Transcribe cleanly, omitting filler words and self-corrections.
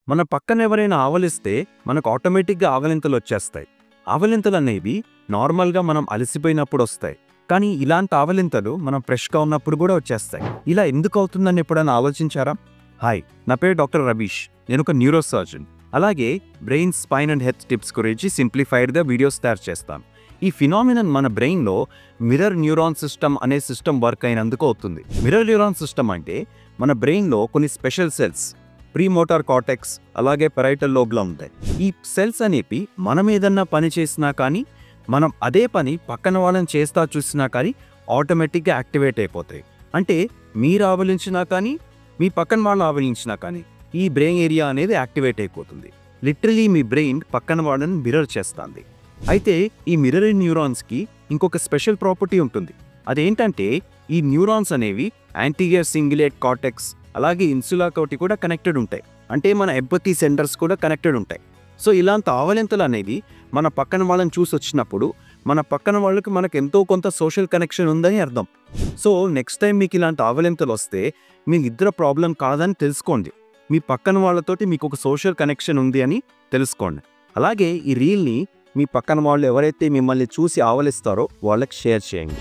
మన పక్కన ఎవరైనా ఆవలిస్తే మనకు ఆటోమేటిక్గా ఆవలింతలు వచ్చేస్తాయి. ఆవలింతలు అనేవి నార్మల్గా మనం అలసిపోయినప్పుడు వస్తాయి, కానీ ఇలాంటి ఆవలింతలు మనం ఫ్రెష్గా ఉన్నప్పుడు కూడా వచ్చేస్తాయి. ఇలా ఎందుకు అవుతుందని ఎప్పుడైనా ఆలోచించారా? హాయ్, నా పేరు డాక్టర్ రవీష్. నేను ఒక న్యూరో సర్జన్. అలాగే brain, spine and health tips గురించి సింప్లిఫైడ్గా వీడియోస్ తయారు చేస్తాను. ఈ ఫినామినన్ మన బ్రెయిన్లో మిర్రర్ న్యూరాన్ సిస్టమ్ అనే సిస్టమ్ వర్క్ అయినందుకు అవుతుంది. మిర్రర్ న్యూరాన్ సిస్టమ్ అంటే మన బ్రెయిన్లో కొన్ని స్పెషల్ సెల్స్, ప్రీమోటార్ కార్టెక్స్ అలాగే పెరైటల్ లోబ్లో ఉంటాయి. ఈ సెల్స్ అనేవి మనం ఏదన్నా పని చేసినా కానీ, మనం అదే పని పక్కన వాళ్ళని చేస్తా చూసినా కానీ ఆటోమేటిక్గా యాక్టివేట్ అయిపోతాయి. అంటే మీరు ఆవలించినా కానీ, మీ పక్కన వాళ్ళు ఆవలించినా కానీ ఈ బ్రెయిన్ ఏరియా అనేది యాక్టివేట్ అయిపోతుంది. లిటరలీ మీ బ్రెయిన్ పక్కన వాళ్ళని మిర్రర్ చేస్తుంది. అయితే ఈ మిర్రర్ న్యూరాన్స్కి ఇంకొక స్పెషల్ ప్రాపర్టీ ఉంటుంది. అదేంటంటే ఈ న్యూరాన్స్ అనేవి యాంటీరియర్ సింగులేట్ కార్టెక్స్ అలాగే ఇన్సులా తోటి కూడా కనెక్టెడ్ ఉంటాయి. అంటే మన ఎంపతి సెంటర్స్ కూడా కనెక్టెడ్ ఉంటాయి. సో ఇలాంటి ఆవలింతలు అనేవి మన పక్కన వాళ్ళని చూసి వచ్చినప్పుడు మన పక్కన వాళ్ళకి మనకు ఎంతో కొంత సోషల్ కనెక్షన్ ఉందని అర్థం. సో నెక్స్ట్ టైం మీకు ఇలాంటి ఆవలింతలు వస్తే మీ నిద్ర ప్రాబ్లం కాదని తెలుసుకోండి. మీ పక్కన వాళ్ళతోటి మీకు ఒక సోషల్ కనెక్షన్ ఉంది అని తెలుసుకోండి. అలాగే ఈ రీల్ని మీ పక్కన వాళ్ళు ఎవరైతే మిమ్మల్ని చూసి ఆవలిస్తారో వాళ్ళకి షేర్ చేయండి.